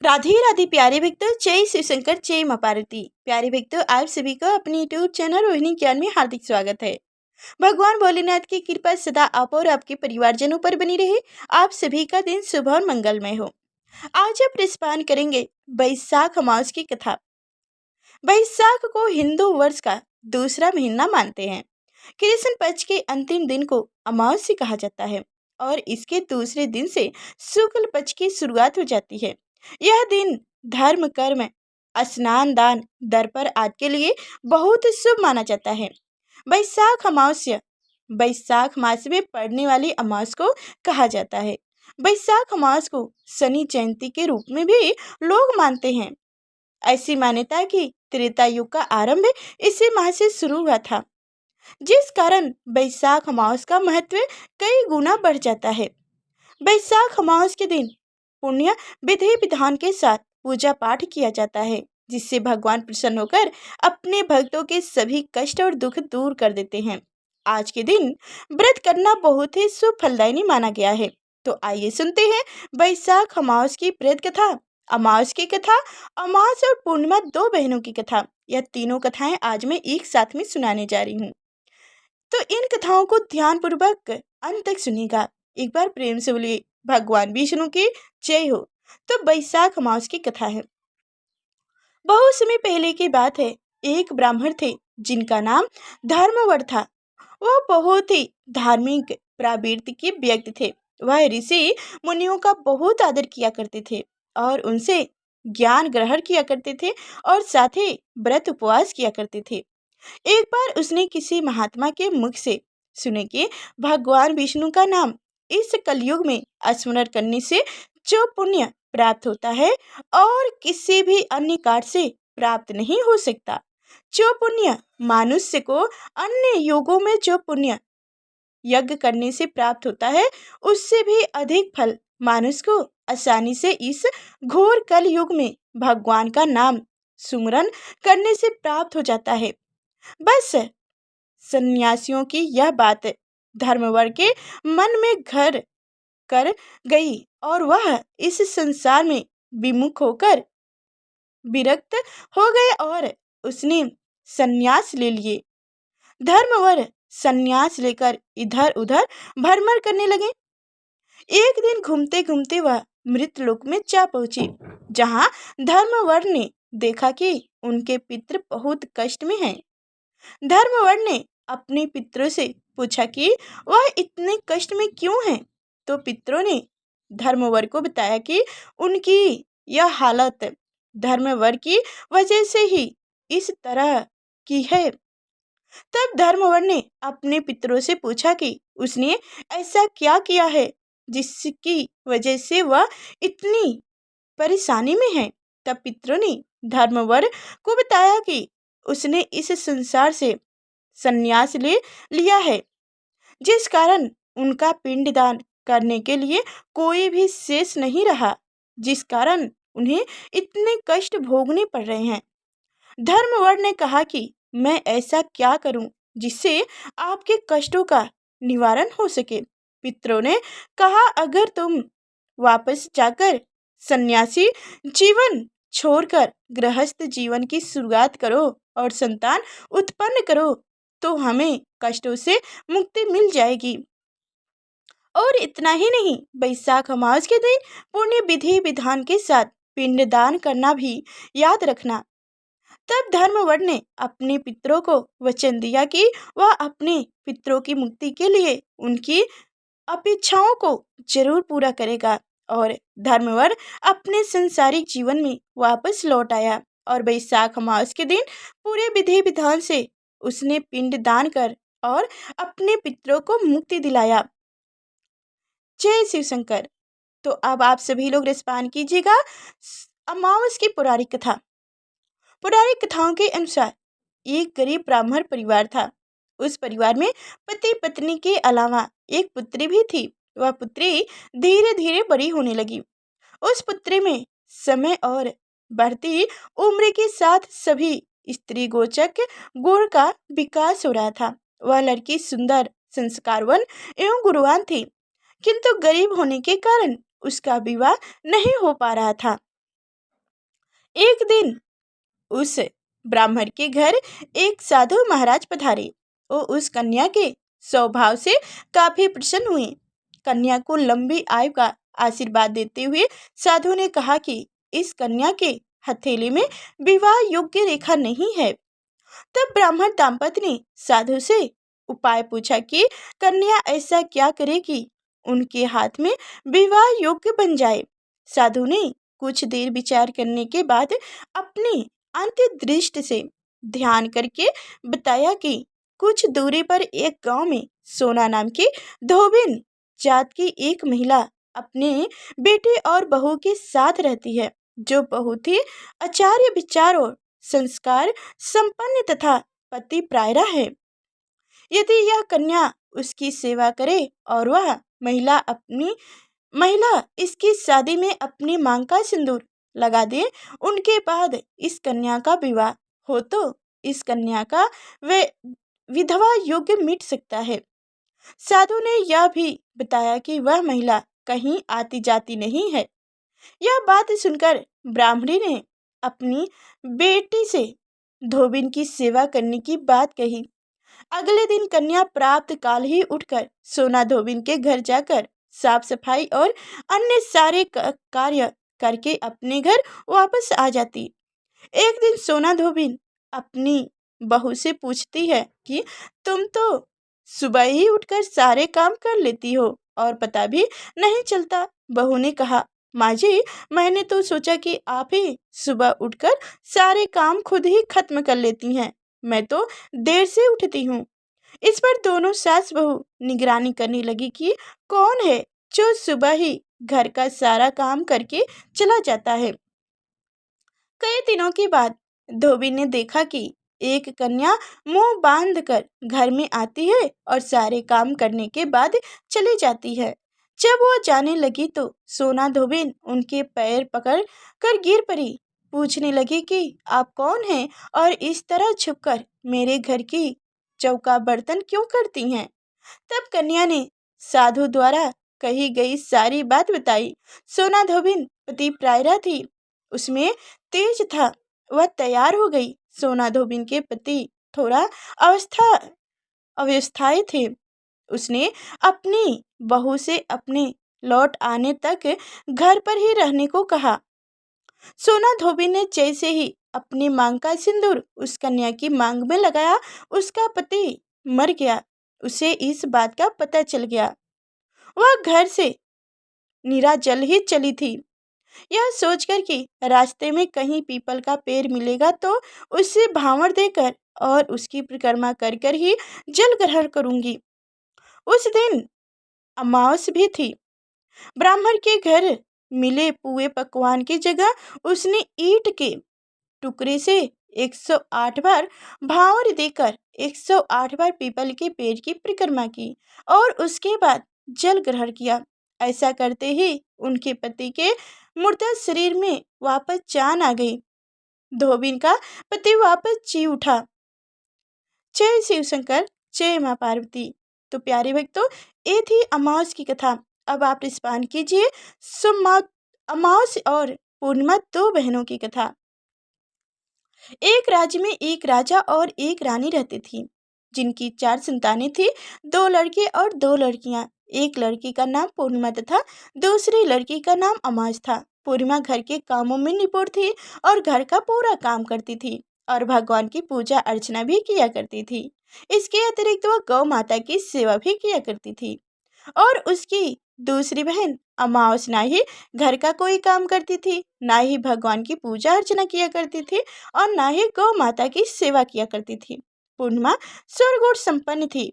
राधे राधे प्यारे भक्तों, जय शिव शंकर, जय मां पार्वती। प्यारे भक्तों, आप सभी को अपने यूट्यूब चैनल रोहिणी ज्ञान में हार्दिक स्वागत है। भगवान भोलेनाथ की कृपा सदा आप और आपके परिवारजनों पर बनी रहे। आप सभी का दिन शुभ और मंगलमय हो। आज आप रिस्पान करेंगे बैसाख मास की कथा। बैसाख को हिंदू वर्ष का दूसरा महीना मानते हैं। कृष्ण पक्ष के अंतिम दिन को अमावस्या कहा जाता है और इसके दूसरे दिन से शुक्ल पक्ष की शुरुआत हो जाती है। यह दिन धर्म, कर्म, स्नान, दान, दर्पण आदि के लिए बहुत शुभ माना जाता है। बैसाख अमावस्या बैसाख मास में पड़ने वाली अमावस्या को कहा जाता है। बैसाख अमावस्या को शनि जयंती के रूप में भी लोग मानते हैं। ऐसी मान्यता है कि त्रेता युग का आरंभ इसी माह से शुरू हुआ था, जिस कारण बैसाख अमावस्या का महत्व कई गुना बढ़ जाता है। बैसाख अमावस्या के दिन पुण्य विधि विधान के साथ पूजा पाठ किया जाता है, जिससे भगवान प्रसन्न होकर अपने भक्तों के सभी कष्ट और दुख दूर कर देते हैं। आज के दिन व्रत करना बहुत ही शुभ फलदायी माना गया है। तो आइए सुनते हैं बैसाख अमावस्या की व्रत कथा। अमावस्या की कथा, अमावस्या और पूर्णिमा दो बहनों की कथा। यह तीनों कथाएं आज मैं एक साथ में सुनाने जा रही हूँ, तो इन कथाओं को ध्यानपूर्वक अंत तक सुनिएगा। एक बार प्रेम से बोलिए भगवान विष्णु की जय हो। तो बैसाख अमावस्या की कथा है। बहुत समय पहले की बात है। एक ब्राह्मण थे जिनका नाम धर्मवर था। वह बहुत ही धार्मिक प्रवृत्ति के व्यक्ति थे। वह ऋषि मुनियों का बहुत आदर किया करते थे और उनसे ज्ञान ग्रहण किया करते थे और साथ ही व्रत उपवास किया करते थे। एक बार उसने किसी महात्मा के मुख से सुने कि भगवान विष्णु का नाम इस कलयुग में स्मरण करने से जो पुण्य प्राप्त होता है और किसी भी अन्य कार्य से प्राप्त नहीं हो सकता। जो पुण्य मनुष्य को अन्य युगों में जो पुण्य यज्ञ करने से प्राप्त होता है, उससे भी अधिक फल मनुष्य को आसानी से इस घोर कल युग में भगवान का नाम सुमरन करने से प्राप्त हो जाता है। बस सन्यासियों की यह बात धर्मवर के मन में घर कर गई और वह इस संसार में विमुख होकर विरक्त हो गए और उसने सन्यास ले लिए। धर्मवर सन्यास लेकर इधर उधर भ्रमण करने लगे। एक दिन घूमते घूमते वह मृतलोक में जा पहुंचे, जहां धर्मवर ने देखा कि उनके पितृ बहुत कष्ट में हैं। धर्मवर ने अपने पितरों से पूछा कि वह इतने कष्ट में क्यों हैं। तो पितरों ने धर्मवर को बताया कि उनकी यह हालत धर्मवर की वजह से ही इस तरह की है। तब धर्मवर ने अपने पितरों से पूछा कि उसने ऐसा क्या किया है जिसकी वजह से वह इतनी परेशानी में है। तब पितरों ने धर्मवर को बताया कि उसने इस संसार से संन्यास ले लिया है, जिस कारण उनका पिंडदान करने के लिए कोई भी शेष नहीं रहा, जिस कारण उन्हें इतने कष्ट भोगने पड़ रहे हैं। धर्मवर ने कहा कि मैं ऐसा क्या करूं जिससे आपके कष्टों का निवारण हो सके। पितरों ने कहा, अगर तुम वापस जाकर सन्यासी जीवन छोड़कर गृहस्थ जीवन की शुरुआत करो और संतान उत्पन्न करो, तो हमें कष्टों से मुक्ति मिल जाएगी। और इतना ही नहीं, बैसाख अमावस्या के दिन पुण्य विधि विधान के साथ पिंडदान करना भी याद रखना। तब धर्मवर ने अपने पितरों को वचन दिया कि वह अपने पितरों की मुक्ति के लिए उनकी अपेक्षाओं को जरूर पूरा करेगा। और धर्मवर अपने संसारिक जीवन में वापस लौट आया और बैसाख अमावस्या के दिन पूरे विधि विधान से उसने पिंड दान कर और अपने पितरों को मुक्ति दिलाया। जय शिव शंकर। तो अब आप सभी लोग रिस्पान कीजिएगा अमावस्या की पौराणिक कथा। पौराणिक कथाओं के अनुसार एक गरीब ब्राह्मण परिवार था। उस परिवार में पति पत्नी के अलावा एक पुत्री भी थी। वह पुत्री धीरे धीरे बड़ी होने लगी। उस पुत्री में समय और बढ़ती उम्र के साथ सभी स्त्री गोचक गुण का विकास हो रहा था। वह लड़की सुंदर, संस्कारवान एवं गुणवान थी, किंतु गरीब होने के कारण उसका विवाह नहीं हो पा रहा था। एक दिन उस ब्राह्मण के घर एक साधु महाराज पधारे। वो उस कन्या के स्वभाव से काफी प्रसन्न हुए। कन्या को लंबी आयु का आशीर्वाद देते हुए साधु ने कहा कि इस कन्या के हथेली में विवाह योग्य रेखा नहीं है। तब ब्राह्मण दाम्पत्य ने साधु से उपाय पूछा कि कन्या ऐसा क्या करे कि उनके हाथ में विवाह योग्य बन जाए। साधु ने कुछ देर विचार करने के बाद अपनी अंतर्दृष्टि से ध्यान करके बताया कि कुछ दूरी पर एक गांव में सोना नाम की धोबिन जात की एक महिला अपने बेटे और बहू के साथ रहती है, जो बहुत ही आचार्य विचार और संस्कार संपन्न तथा पति प्रायरा है। यदि यह कन्या उसकी सेवा करे और वह महिला इसकी शादी में अपनी मांग का सिंदूर लगा दे, उनके बाद इस कन्या का विवाह हो तो इस कन्या का वे विधवा योग्य मिट सकता है। साधु ने यह भी बताया कि वह महिला कहीं आती जाती नहीं है। यह बात सुनकर ब्राह्मणी ने अपनी बेटी से धोबिन की सेवा करने की बात कही। अगले दिन कन्या प्राप्त काल ही उठकर सोना धोबिन के घर जाकर साफ सफाई और अन्य सारे कार्य करके अपने घर वापस आ जाती। एक दिन सोना धोबिन अपनी बहू से पूछती है कि तुम तो सुबह ही उठकर सारे काम कर लेती हो और पता भी नहीं चलता। बहू ने कहा, माँ जी, मैंने तो सोचा कि आप ही सुबह उठकर सारे काम खुद ही खत्म कर लेती हैं। मैं तो देर से उठती हूँ। इस पर दोनों सास बहू निगरानी करने लगी कि कौन है जो सुबह ही घर का सारा काम करके चला जाता है। कई दिनों के बाद धोबी ने देखा कि एक कन्या मुंह बांधकर घर में आती है और सारे काम करने के बाद चली जाती है। जब वो जाने लगी तो सोना धोबिन उनके पैर पकड़ कर गिर पड़ी। पूछने लगी कि आप कौन हैं और इस तरह छुपकर मेरे घर की चौका बर्तन क्यों करती हैं। तब कन्या ने साधु द्वारा कही गई सारी बात बताई। सोना धोबिन पति प्रायरा थी, उसमें तेज था, वह तैयार हो गई। सोना धोबिन के पति थोड़ा अवस्थाई थे। उसने अपनी बहू से अपने लौट आने तक घर पर ही रहने को कहा। सोना धोबिन ने जैसे ही अपनी मांग का सिंदूर उस कन्या की मांग में लगाया, उसका पति मर गया। उसे इस बात का पता चल गया। वह घर से निराजल ही चली थी। यह सोचकर कि रास्ते में कहीं पीपल का पेड़ मिलेगा तो उससे भांवर देकर और उसकी परिक्रमा कर कर ही जल ग्रहण करूंगी। उस दिन अमावस भी थी। ब्राह्मण के घर मिले पुए पकवान की जगह उसने ईंट के टुकड़े से 108 बार भांवर देकर 108 बार पीपल के पेड़ की परिक्रमा की और उसके बाद जल ग्रहण किया। ऐसा करते ही उनके पति के मुर्दा शरीर में वापस जान आ गई। धोबिन का पति वापस जी उठा। जय शिव शंकर, जय माँ पार्वती। तो प्यारे भक्तों, ये थी अमावस की कथा। अब आप रिस्पान कीजिए अमावस और पूर्णिमा, दो बहनों की कथा। एक राज्य में एक राजा और एक रानी रहती थी, जिनकी 4 संतानें थी, 2 लड़के और 2 लड़कियां। एक लड़की का नाम पूर्णिमा तथा दूसरी लड़की का नाम अमावस था। पूर्णिमा घर के कामों में निपुण थी और घर का पूरा काम करती थी और भगवान की पूजा अर्चना भी किया करती थी। इसके अतिरिक्त वह गौ माता की सेवा भी किया करती थी। और उसकी दूसरी बहन अमावस ना ही घर का कोई काम करती थी, ना ही भगवान की पूजा अर्चना किया करती थी और ना ही गौ माता की सेवा किया करती थी। पूर्णिमा स्वर्गुण संपन्न थी।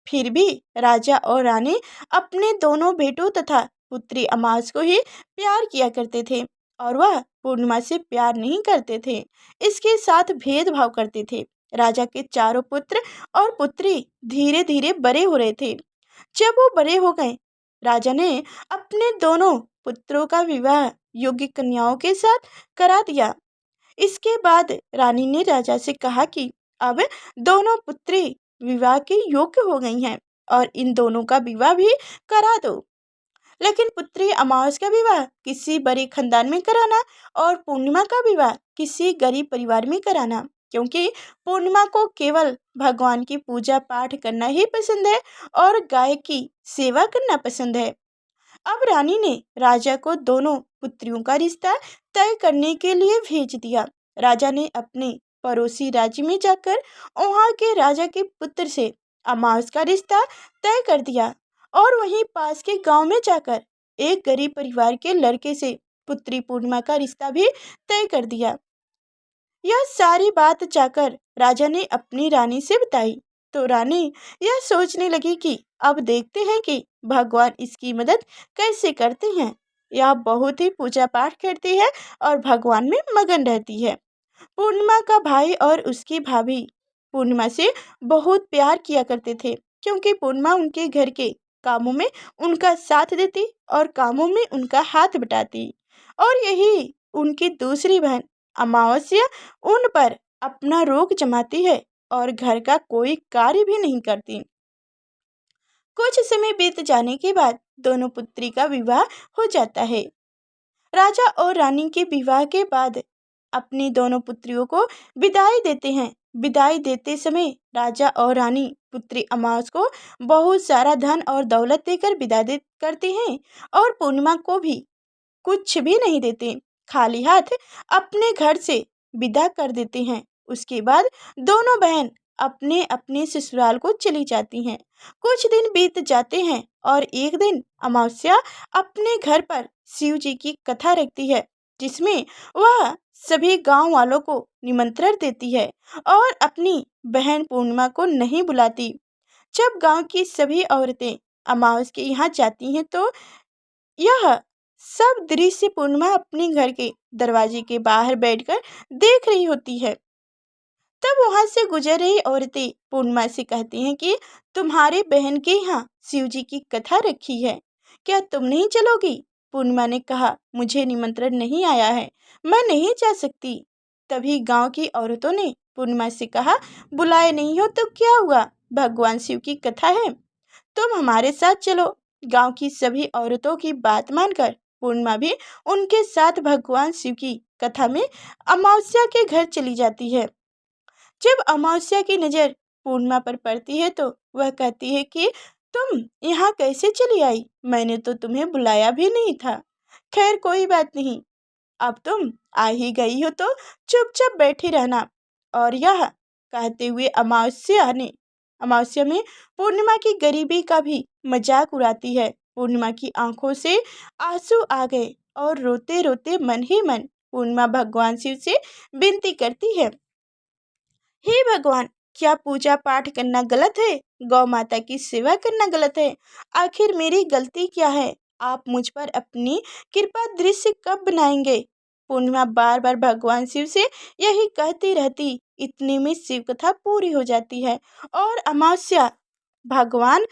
फिर भी राजा और रानी अपने दोनों बेटों तथा पुत्री अमावस को ही प्यार किया करते थे और वह पूर्णिमा से प्यार नहीं करते थे, इसके साथ भेदभाव करते थे। राजा के चारों पुत्र और पुत्री धीरे धीरे बड़े हो रहे थे। जब वो बड़े हो गए, राजा ने अपने दोनों पुत्रों का विवाह योग्य कन्याओं के साथ करा दिया। इसके बाद रानी ने राजा से कहा कि अब दोनों पुत्री विवाह के योग्य हो गई हैं और इन दोनों का विवाह भी करा दो। लेकिन पुत्री अमावस का विवाह किसी बड़े खानदान में कराना और पूर्णिमा का विवाह किसी गरीब परिवार में कराना, क्योंकि पूर्णिमा को केवल भगवान की पूजा पाठ करना ही पसंद है और गाय की सेवा करना पसंद है। अब रानी ने राजा को दोनों पुत्रियों का रिश्ता तय करने के लिए भेज दिया। राजा ने अपने पड़ोसी राज्य में जाकर वहां के राजा के पुत्र से अमावस का रिश्ता तय कर दिया और वहीं पास के गांव में जाकर एक गरीब परिवार के लड़के से पुत्री पूर्णिमा का रिश्ता भी तय कर दिया। यह सारी बात जाकर राजा ने अपनी रानी से बताई, तो रानी यह सोचने लगी कि अब देखते हैं कि भगवान इसकी मदद कैसे करते हैं। यह बहुत ही पूजा पाठ करती है और भगवान में मगन रहती है। पूर्णिमा का भाई और उसकी भाभी पूर्णिमा से बहुत प्यार किया करते थे, क्योंकि पूर्णिमा उनके घर के कामों में उनका साथ देती और कामों में उनका हाथ बटाती, और यही उनकी दूसरी बहन अमावस्या उन पर अपना रोक जमाती है और घर का कोई कार्य भी नहीं करती। कुछ समय बीत जाने के बाद दोनों पुत्री का विवाह हो जाता है। राजा और रानी के विवाह के बाद अपनी दोनों पुत्रियों को विदाई देते हैं। विदाई देते समय राजा और रानी पुत्री अमावस को बहुत सारा धन और दौलत देकर करते हैं और पूर्णिमा को भी कुछ भी नहीं देते, खाली हाथ अपने घर से विदा कर देते हैं। उसके बाद दोनों बहन अपने अपने ससुराल को चली जाती हैं। कुछ दिन बीत जाते हैं और एक दिन अमावस्या अपने घर पर शिव जी की कथा रखती है, जिसमें वह सभी गांव वालों को निमंत्रण देती है और अपनी बहन पूर्णिमा को नहीं बुलाती। जब गांव की सभी औरतें अमावस के यहाँ जाती हैं तो यह सब दृश्य पूर्णिमा अपने घर के दरवाजे के बाहर बैठकर देख रही होती है। तब वहां से गुजर रही औरतें पूर्णिमा से कहती हैं कि तुम्हारे बहन के यहाँ शिव जी की कथा रखी है, क्या तुम नहीं चलोगी? पूर्णिमा ने कहा, मुझे निमंत्रण नहीं आया है, मैं नहीं जा सकती। तभी गांव की औरतों ने पूर्णिमा से कहा, बुलाए नहीं हो तो क्या हुआ, भगवान शिव की कथा है, तुम हमारे साथ चलो। गांव की सभी औरतों की बात मानकर पूर्णिमा भी उनके साथ भगवान शिव की कथा में अमावस्या के घर चली जाती है। जब अमावस्या की नज़र पूर्णिमा पर पड़ती है तो वह कहती है कि तुम यहाँ कैसे चली आई, मैंने तो तुम्हें बुलाया भी नहीं था। खैर कोई बात नहीं, अब तुम आ ही गई हो तो चुपचाप बैठी रहना। और यह कहते हुए अमावस्या में पूर्णिमा की गरीबी का भी मजाक उड़ाती है। पूर्णिमा की आंखों से आंसू आ गए और रोते रोते मन ही मन पूर्णिमा भगवान शिव से विनती करती है, हे भगवान, क्या पूजा पाठ करना गलत है? गौ माता की सेवा करना गलत है? आखिर मेरी गलती क्या है? आप मुझ पर अपनी कृपा दृश्य कब बनाएंगे? पूर्णिमा बार बार भगवान शिव से यही कहती रहती। इतने में शिव कथा पूरी हो जाती है और भगवान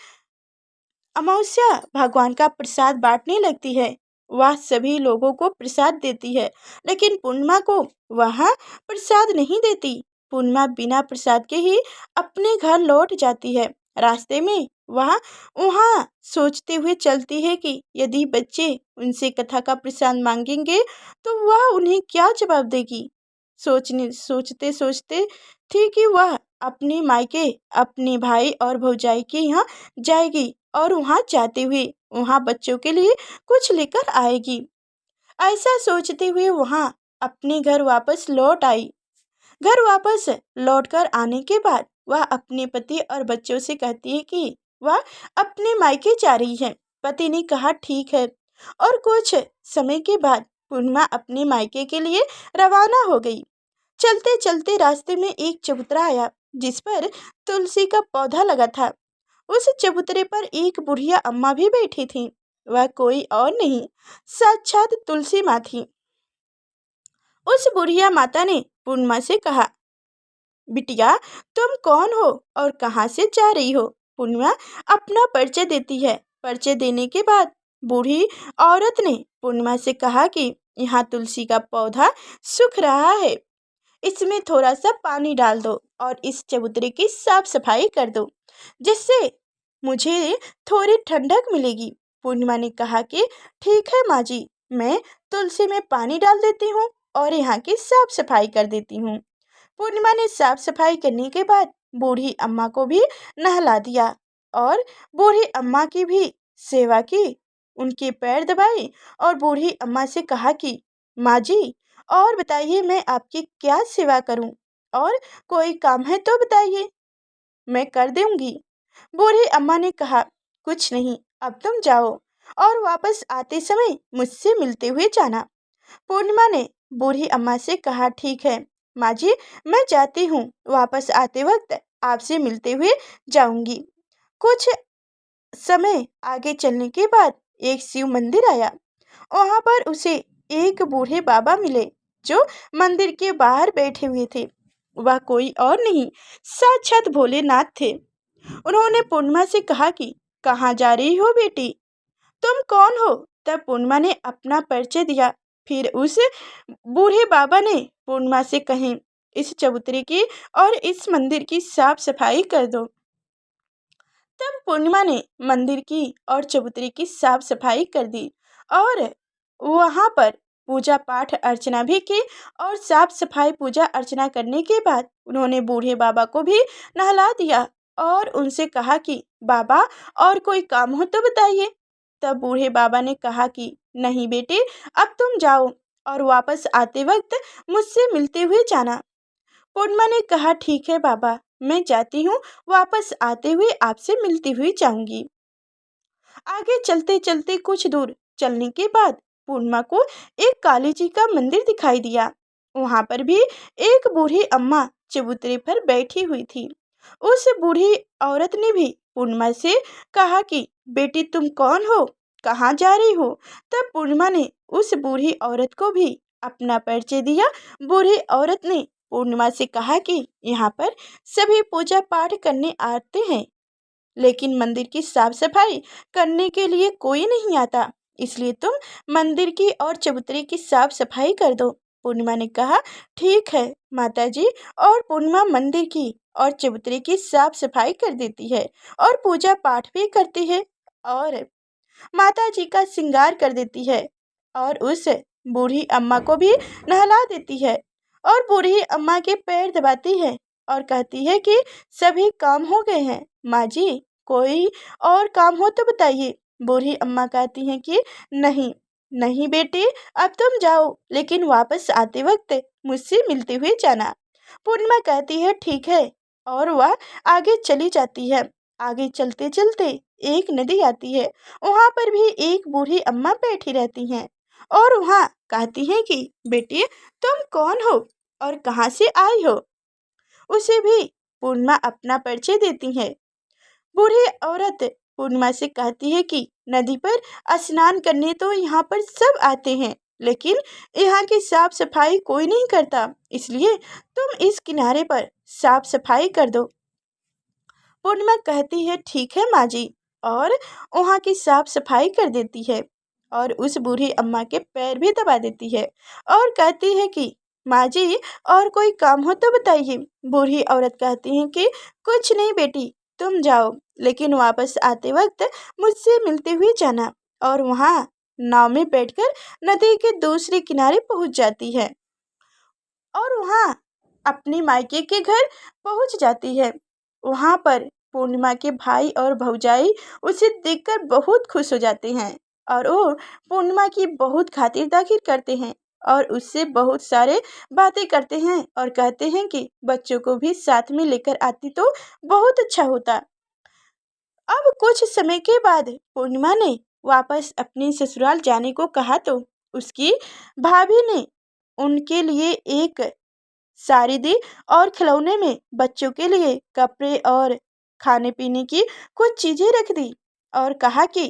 अमावस्या भगवान का प्रसाद बांटने लगती है। वह सभी लोगों को प्रसाद देती है, लेकिन पूर्णिमा को वह प्रसाद नहीं देती। पूर्णिमा बिना प्रसाद के ही अपने घर लौट जाती है। रास्ते में वह वहाँ सोचते हुए चलती है कि यदि बच्चे उनसे कथा का प्रसाद मांगेंगे तो वह उन्हें क्या जवाब देगी। सोचते सोचते थी कि वह अपने मायके अपने भाई और भौजाई के यहाँ जाएगी और वहाँ जाते हुए वहाँ बच्चों के लिए कुछ लेकर आएगी। ऐसा सोचते हुए वहाँ अपने घर वापस लौट आई। घर वापस लौटकर आने के बाद वह अपने पति और बच्चों से कहती है कि वह अपने मायके जा रही है। पति ने कहा ठीक है, और कुछ समय के बाद पूर्णिमा अपने मायके के लिए रवाना हो गई। चलते चलते रास्ते में एक चबूतरा आया, जिस पर तुलसी का पौधा लगा था। उस चबूतरे पर एक बुढ़िया अम्मा भी बैठी थी। वह कोई और नहीं, साक्षात तुलसी माँ थी। उस बुढ़िया माता ने पूर्णिमा से कहा, बिटिया तुम कौन हो और कहाँ से जा रही हो? पूर्णिमा अपना परिचय देती है। परिचय देने के बाद बूढ़ी औरत ने पूर्णिमा से कहा कि यहाँ तुलसी का पौधा सूख रहा है, इसमें थोड़ा सा पानी डाल दो और इस चबूतरे की साफ सफाई कर दो, जिससे मुझे थोड़ी ठंडक मिलेगी। पूर्णिमा ने कहा कि ठीक है माँ जी, मैं तुलसी में पानी डाल देती हूँ और यहाँ की साफ सफाई कर देती हूँ। पूर्णिमा ने साफ सफाई करने के बाद बूढ़ी अम्मा को भी नहला दिया और बूढ़ी अम्मा की भी सेवा की, उनके पैर दबाए और बूढ़ी अम्मा से कहा कि माँ जी, और बताइए मैं आपकी क्या सेवा करूं, और कोई काम है तो बताइए, मैं कर दूंगी। बूढ़ी अम्मा ने कहा, कुछ नहीं, अब तुम जाओ और वापस आते समय मुझसे मिलते हुए जाना। पूर्णिमा ने बूढ़ी अम्मा से कहा, ठीक है माँ जी, मैं जाती हूँ, वापस आते वक्त आपसे मिलते हुए जाऊंगी। कुछ समय आगे चलने के बाद एक शिव मंदिर आया। वहां पर उसे एक बूढ़े बाबा मिले जो मंदिर के बाहर बैठे हुए थे। वह कोई और नहीं, साक्षात भोलेनाथ थे। उन्होंने पूर्णिमा से कहा कि कहाँ जा रही हो बेटी, तुम कौन हो? तब पूर्णिमा ने अपना परिचय दिया। फिर उस बूढ़े बाबा ने पूर्णिमा से कहे, इस चबूतरे की और इस मंदिर की साफ सफाई कर दो। तब पूर्णिमा ने मंदिर की और चबूतरे की साफ सफाई कर दी और वहां पर पूजा पाठ अर्चना भी की। और साफ सफाई पूजा अर्चना करने के बाद उन्होंने बूढ़े बाबा को भी नहला दिया और उनसे कहा कि बाबा, और कोई काम हो तो बताइए। तब बूढ़े बाबा ने कहा कि नहीं बेटे, अब तुम जाओ और वापस आते वक्त मुझसे मिलते हुए जाना। पूर्णिमा ने कहा, ठीक है बाबा, मैं जाती हूँ, वापस आते हुए आपसे मिलती हुई जाऊंगी। आगे चलते चलते कुछ दूर चलने के बाद पूर्णिमा को एक काली जी का मंदिर दिखाई दिया। वहां पर भी एक बूढ़ी अम्मा चबूतरे पर बैठी हुई थी। उस बूढ़ी औरत ने भी पूर्णिमा से कहा कि बेटी तुम कौन हो, कहाँ जा रही हो? तब पूर्णिमा ने उस बूढ़ी औरत को भी अपना परिचय दिया। बूढ़ी औरत ने पूर्णिमा से कहा कि यहाँ पर सभी पूजा पाठ करने आते हैं, लेकिन मंदिर की साफ सफाई करने के लिए कोई नहीं आता, इसलिए तुम मंदिर की और चबूतरे की साफ सफाई कर दो। पूर्णिमा ने कहा, ठीक है माता जी। और पूर्णिमा मंदिर की और चबूतरे की साफ सफाई कर देती है और पूजा पाठ भी करती है और माता जी का श्रृंगार कर देती है और उस बूढ़ी अम्मा को भी नहला देती है और बूढ़ी अम्मा के पैर दबाती है और कहती है कि सभी काम हो गए हैं माँ जी, कोई और काम हो तो बताइए। बूढ़ी अम्मा कहती हैं कि नहीं नहीं बेटे, अब तुम जाओ, लेकिन वापस आते वक्त मुझसे मिलते हुए जाना। पूर्णिमा कहती है ठीक है और वह आगे चली जाती है। आगे चलते चलते एक नदी आती है। वहां पर भी एक बूढ़ी अम्मा बैठी रहती हैं और वहां कहती हैं कि बेटी तुम कौन हो और कहाँ से आई हो? उसे भी पूर्णिमा अपना परिचय देती है। बूढ़ी औरत पूर्णिमा से कहती है कि नदी पर स्नान करने तो यहाँ पर सब आते हैं, लेकिन यहाँ की साफ सफाई कोई नहीं करता, इसलिए तुम इस किनारे पर साफ सफाई कर दो। पूर्णिमा कहती है ठीक है माँ जी, और वहाँ की साफ सफाई कर देती है और उस बूढ़ी अम्मा के पैर भी दबा देती है और कहती है कि माँ जी, और कोई काम हो तो बताइए। बूढ़ी औरत कहती है कि कुछ नहीं बेटी, तुम जाओ, लेकिन वापस आते वक्त मुझसे मिलते हुए जाना। और वहाँ नाव में बैठकर नदी के दूसरे किनारे पहुँच जाती है और वहाँ अपने मायके के घर पहुँच जाती है। वहाँ पर पूर्णिमा के भाई और भौजाई उसे देखकर बहुत खुश हो जाते हैं और वो पूर्णिमा की बहुत खातिरदारी करते हैं और उससे बहुत सारे बातें करते हैं और कहते हैं कि बच्चों को भी साथ में लेकर आती तो बहुत अच्छा होता। अब कुछ समय के बाद पूर्णिमा ने वापस अपने ससुराल जाने को कहा तो उसकी भाभी ने उनके लिए एक साड़ी दी और खिलौने में बच्चों के लिए कपड़े और खाने पीने की कुछ चीजें रख दी और कहा कि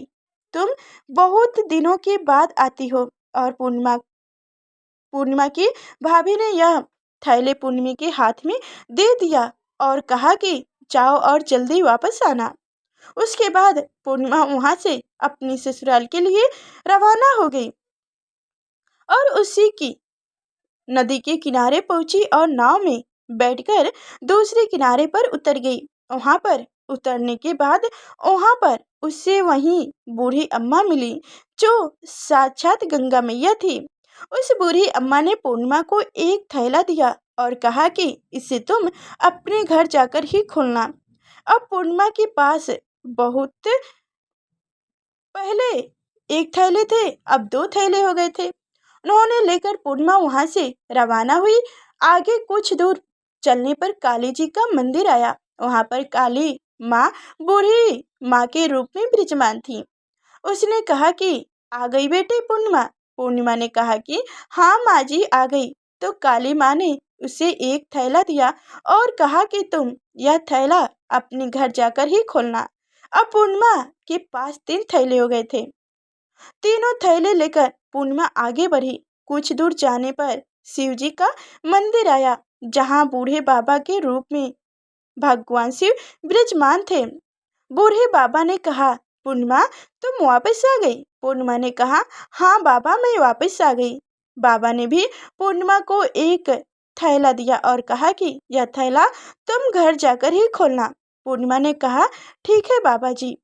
तुम बहुत दिनों के बाद आती हो। और पूर्णिमा पूर्णिमा की भाभी ने यह थैले पूर्णिमा के हाथ में दे दिया और कहा कि जाओ और जल्दी वापस आना। उसके बाद पूर्णिमा वहां से अपनी ससुराल के लिए रवाना हो गई और उसी की नदी के किनारे पहुंची और नाव में बैठकर दूसरे किनारे पर उतर गई। वहां पर उतरने के बाद वहां पर उससे वहीं बूढ़ी अम्मा मिली, जो साक्षात गंगा मैया थी। उस बूढ़ी अम्मा ने पूर्णिमा को एक थैला दिया और कहा कि इसे तुम अपने घर जाकर ही खोलना। अब पूर्णिमा के पास बहुत पहले एक थैले थे, अब दो थैले हो गए थे। उन्होंने लेकर पूर्णिमा वहां से रवाना हुई। आगे कुछ दूर चलने पर काली जी का मंदिर आया। वहां पर काली माँ बूढ़ी माँ के रूप में विराजमान थी। उसने कहा कि आ गई बेटी पूर्णिमा। पूर्णिमा ने कहा कि हाँ माँ जी आ गई। तो काली माँ ने उसे एक थैला दिया और कहा कि तुम यह थैला अपने घर जाकर ही खोलना। अब पूर्णिमा के पास तीन थैले हो गए थे। तीनों थैले लेकर पूर्णिमा आगे बढ़ी। कुछ दूर जाने पर शिव जी का मंदिर आया, जहाँ बूढ़े बाबा के रूप में भगवान शिव विराजमान थे। बूढ़े बाबा ने कहा, पूर्णिमा तुम वापस आ गई। पूर्णिमा ने कहा, हाँ बाबा मैं वापस आ गई। बाबा ने भी पूर्णिमा को एक थैला दिया और कहा कि यह थैला तुम घर जाकर ही खोलना। पूर्णिमा ने कहा, ठीक है बाबा जी।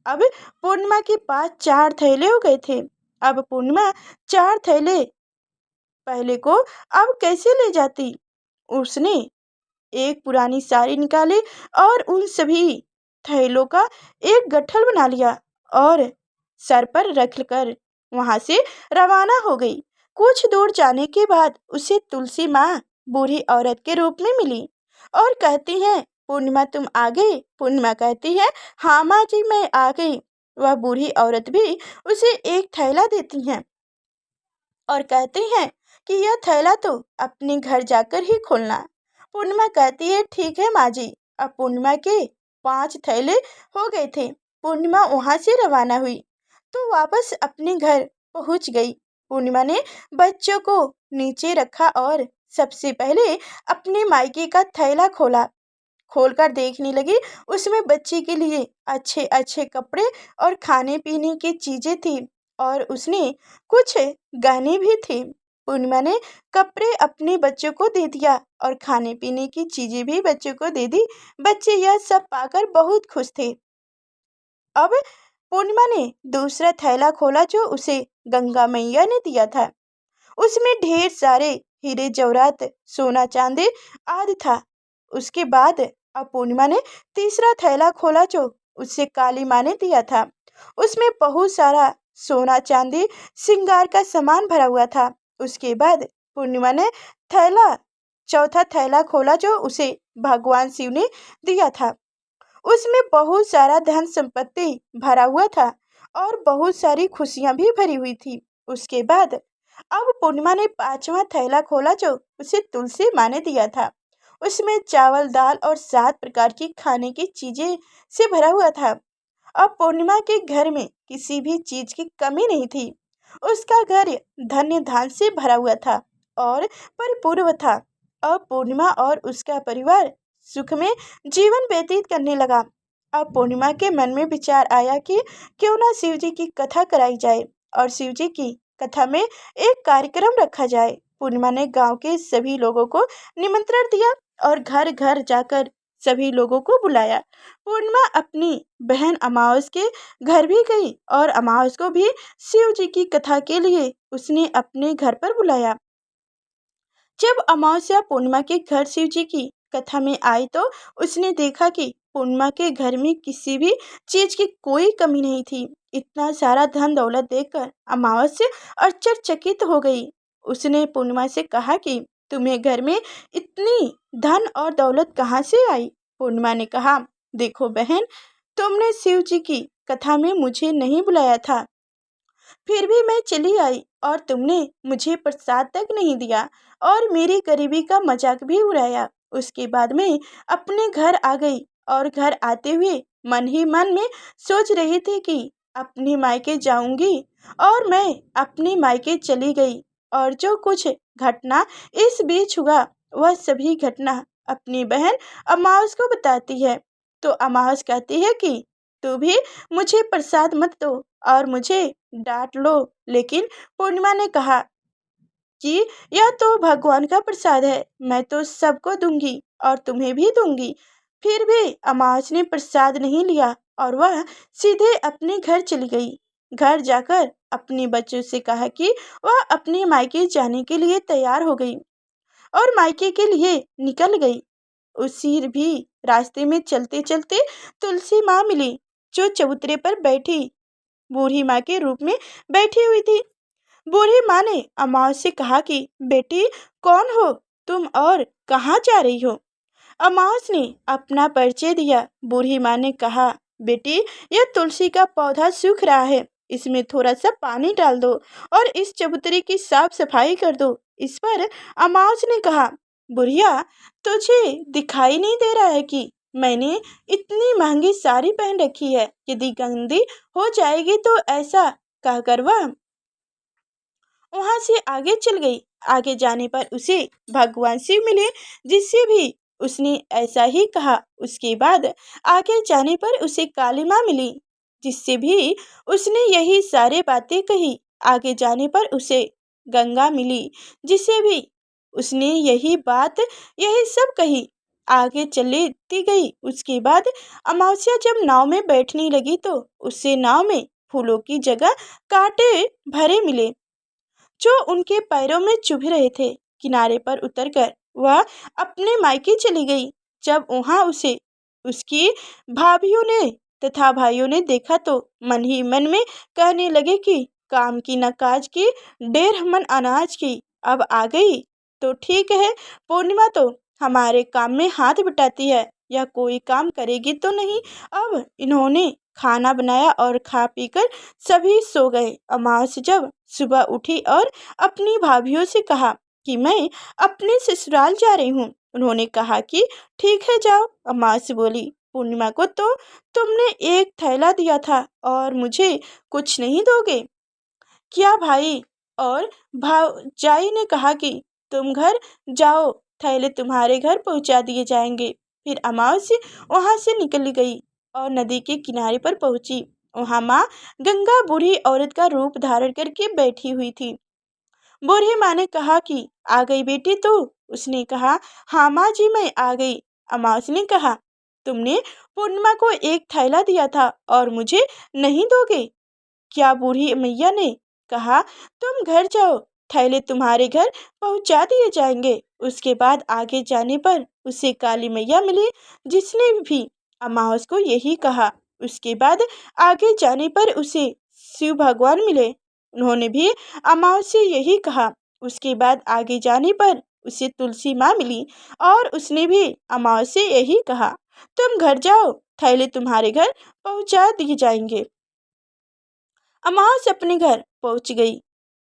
अब पूर्णिमा के पास चार थैले हो गए थे। अब पूर्णिमा चार थैले पहले को अब कैसे ले जाती। उसने एक पुरानी साड़ी निकाली और उन सभी थैलों का एक गट्ठल बना लिया और सर पर रख कर वहां से रवाना हो गई। कुछ दूर जाने के बाद उसे तुलसी माँ बूढ़ी औरत के रूप में मिली और कहती हैं, पूर्णिमा तुम आ गई। पूर्णिमा कहती है, हाँ माँ जी मैं आ गई। वह बूढ़ी औरत भी उसे एक थैला देती हैं और कहती हैं कि यह थैला तो अपने घर जाकर ही खोलना। पूर्णिमा कहती है, ठीक है माँ जी। अब पूर्णिमा के पांच थैले हो गए थे। पूर्णिमा वहां से रवाना हुई तो वापस अपने घर पहुंच गई। पूर्णिमा ने बच्चों को नीचे रखा और सबसे पहले अपने मायके का थैला खोला। खोलकर देखने लगी, उसमें बच्चे के लिए अच्छे अच्छे कपड़े और खाने पीने की चीजें थी और उसने कुछ गहने भी थे। पूर्णिमा ने कपड़े अपने बच्चों को दे दिया और खाने पीने की चीजें भी बच्चों को दे दी। बच्चे यह सब पाकर बहुत खुश थे। अब पूर्णिमा ने दूसरा थैला खोला जो उसे गंगा मैया ने दिया था। उसमें ढेर सारे हीरे जवाहरात सोना चांदी आदि था। उसके बाद अब पूर्णिमा ने तीसरा थैला खोला जो उससे काली माँ ने दिया था। उसमें बहुत सारा सोना चांदी श्रृंगार का सामान भरा हुआ था। उसके बाद पूर्णिमा ने थैला चौथा थैला खोला जो उसे भगवान शिव ने दिया था। उसमें बहुत सारा धन संपत्ति भरा हुआ था और बहुत सारी खुशियां भी भरी हुई थी। उसके बाद अब पूर्णिमा ने पांचवा थैला खोला जो उसे तुलसी माँ ने दिया था। उसमें चावल दाल और 7 प्रकार की खाने की चीजें से भरा हुआ था। अब पूर्णिमा के घर में किसी भी चीज की कमी नहीं थी। उसका घर धन्य धान से भरा हुआ था और परिपूर्ण था। अब पूर्णिमा और उसका परिवार सुख में जीवन व्यतीत करने लगा। अब पूर्णिमा के मन में विचार आया कि क्यों ना शिव जी की कथा कराई जाए और शिव जी की कथा में एक कार्यक्रम रखा जाए। पूर्णिमा ने गांव के सभी लोगों को निमंत्रण दिया और घर घर जाकर सभी लोगों को बुलाया। पूर्णिमा अपनी बहन अमावस के घर भी गई और अमावस को भी शिव जी की कथा के लिए उसने अपने घर पर बुलाया। जब अमावस्या पूर्णिमा के घर शिव जी की कथा में आई तो उसने देखा कि पूर्णिमा के घर में किसी भी चीज की कोई कमी नहीं थी। इतना सारा धन दौलत देखकर अमावस्या आश्चर्यचकित हो गई। उसने पूर्णिमा से कहा कि तुम्हें घर में इतनी धन और दौलत कहाँ से आई। पूर्णिमा ने कहा, देखो बहन, तुमने शिव जी की कथा में मुझे नहीं बुलाया था, फिर भी मैं चली आई और तुमने मुझे प्रसाद तक नहीं दिया और मेरी गरीबी का मजाक भी उड़ाया। उसके बाद मैं अपने घर आ गई और घर आते हुए मन ही मन में सोच रही थी कि अपने मायके जाऊंगी और मैं अपने मायके चली गई और जो कुछ घटना इस बीच हुआ वह सभी घटना अपनी बहन अमावस को बताती है। तो अमावस कहती है कि तू भी मुझे प्रसाद मत दो और मुझे डांट लो, लेकिन पूर्णिमा ने कहा कि यह तो भगवान का प्रसाद है, मैं तो सबको दूंगी और तुम्हें भी दूंगी। फिर भी अमावस ने प्रसाद नहीं लिया और वह सीधे अपने घर चली गई। घर जाकर अपने बच्चों से कहा कि वह अपने मायके जाने के लिए तैयार हो गई और मायके के लिए निकल गई। उसी भी रास्ते में चलते चलते तुलसी माँ मिली, जो चबूतरे पर बैठी बूढ़ी माँ के रूप में बैठी हुई थी। बूढ़ी माँ ने अमावस से कहा कि बेटी, कौन हो तुम और कहाँ जा रही हो? अमावस ने अपना परिचय दिया। बूढ़ी माँ ने कहा, बेटी, यह तुलसी का पौधा सूख रहा है, इसमें थोड़ा सा पानी डाल दो और इस चबूतरे की साफ सफाई कर दो। इस पर अमावस ने कहा, बुढ़िया, तुझे दिखाई नहीं दे रहा है कि मैंने इतनी महंगी साड़ी पहन रखी है? यदि गंदी हो जाएगी तो ऐसा कहकर वह वहां से आगे चल गई। आगे जाने पर उसे भगवान शिव मिले, जिससे भी उसने ऐसा ही कहा। उसके बाद आगे जाने पर उसे काली माँ मिली, जिससे भी उसने यही सारे बातें कही। आगे जाने पर उसे गंगा मिली, जिसे भी उसने यही सब कही। आगे चलती गई। उसके बाद अमावस्या जब नाव में बैठने लगी तो उससे नाव में फूलों की जगह कांटे भरे मिले, जो उनके पैरों में चुभ रहे थे। किनारे पर उतरकर वह अपने मायके चली गई। जब वहां उसे उसकी भाभियों ने तथा भाइयों ने देखा तो मन ही मन में कहने लगे कि काम की न काज की, ढेर मन अनाज की। अब आ गई तो ठीक है, पूर्णिमा तो हमारे काम में हाथ बटाती है, या कोई काम करेगी तो नहीं। अब इन्होंने खाना बनाया और खा पीकर सभी सो गए। अमावस जब सुबह उठी और अपनी भाभीियों से कहा कि मैं अपने ससुराल जा रही हूँ। उन्होंने कहा कि ठीक है, जाओ। अमावस बोली, पूर्णिमा को तो तुमने एक थैला दिया था और मुझे कुछ नहीं दोगे क्या भाई? और भावजाई ने कहा कि तुम घर जाओ, थैले तुम्हारे घर पहुंचा दिए जाएंगे। फिर अमावस वहां से निकल गई और नदी के किनारे पर पहुंची। वहां माँ गंगा बूढ़ी औरत का रूप धारण करके बैठी हुई थी। बूढ़ी माँ ने कहा कि आ गई बेटी तू? उसने कहा, हाँ माँ जी, मैं आ गई। अमावस ने कहा, तुमने पूर्णिमा को एक थैला दिया था और मुझे नहीं दोगे क्या? बूढ़ी मैया ने कहा, तुम घर जाओ, थैले तुम्हारे घर पहुंचा दिए जाएंगे। उसके बाद आगे जाने पर उसे काली मैया मिली, जिसने भी अमावस को यही कहा। उसके बाद आगे जाने पर उसे शिव भगवान मिले, उन्होंने भी अमावस से यही कहा। उसके बाद आगे जाने पर उसे तुलसी माँ मिली और उसने भी अमावस से यही कहा, तुम घर जाओ, थैले तुम्हारे घर पहुंचा दिए जाएंगे। अमावस अपने घर पहुंच गई।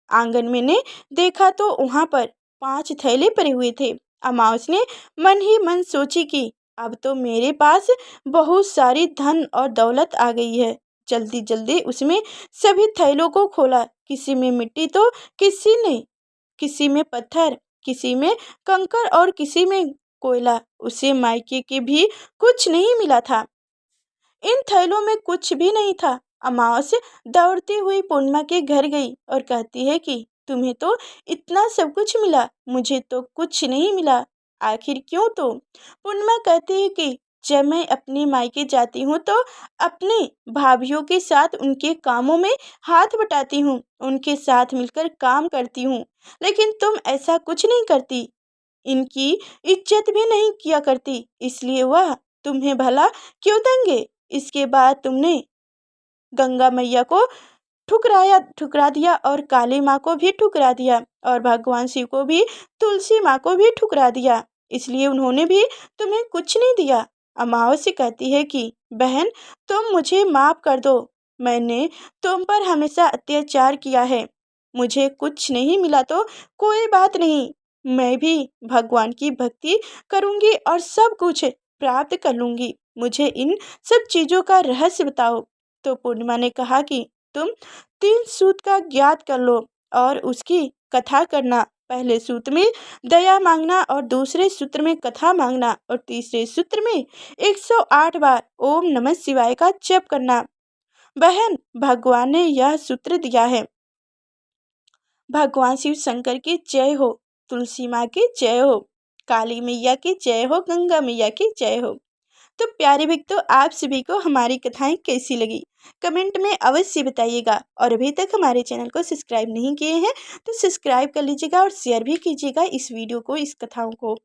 आंगन में ने देखा तो वहां पर 5 थैले पड़े हुए थे। अमावस ने मन ही मन सोची कि अब तो मेरे पास बहुत सारी धन और दौलत आ गई है। जल्दी जल्दी उसमें सभी थैलों को खोला। किसी में मिट्टी तो किसी में पत्थर, किसी में कंकर और किसी में कोयला। उसे मायके के भी कुछ नहीं मिला था। इन थैलों में कुछ भी नहीं था। अमावस दौड़ती हुई पूर्णिमा के घर गई और कहती है कि तुम्हें तो इतना सब कुछ मिला, मुझे तो कुछ नहीं मिला, आखिर क्यों? तो पूर्णिमा कहती है कि जब मैं अपने मायके जाती हूँ तो अपने भाभीियों के साथ उनके कामों में हाथ बटाती हूँ, उनके साथ मिलकर काम करती हूँ, लेकिन तुम ऐसा कुछ नहीं करती, इनकी इज्जत भी नहीं किया करती, इसलिए वह तुम्हें भला क्यों देंगे? इसके बाद तुमने गंगा मैया को ठुकरा दिया और काली माँ को भी ठुकरा दिया और भगवान शिव को भी, तुलसी माँ को भी ठुकरा दिया, इसलिए उन्होंने भी तुम्हें कुछ नहीं दिया। अमावस्या कहती है कि बहन, तुम मुझे माफ कर दो, मैंने तुम पर हमेशा अत्याचार किया है, मुझे कुछ नहीं मिला तो कोई बात नहीं, मैं भी भगवान की भक्ति करूंगी और सब कुछ प्राप्त कर लूंगी, मुझे इन सब चीज़ों का रहस्य बताओ। तो पूर्णिमा ने कहा कि तुम 3 सूत का ज्ञात कर लो और उसकी कथा करना। पहले सूत्र में दया मांगना और दूसरे सूत्र में कथा मांगना और तीसरे सूत्र में 108 बार ओम नमः शिवाय का जप करना। बहन, भगवान ने यह सूत्र दिया है। भगवान शिव शंकर की जय हो, तुलसी माँ की जय हो, काली मैया की जय हो, गंगा मैया की जय हो। तो प्यारे भक्तों, आप सभी को हमारी कथाएं कैसी लगी कमेंट में अवश्य बताइएगा। और अभी तक हमारे चैनल को सब्सक्राइब नहीं किए हैं तो सब्सक्राइब कर लीजिएगा और शेयर भी कीजिएगा इस वीडियो को, इस कथाओं को।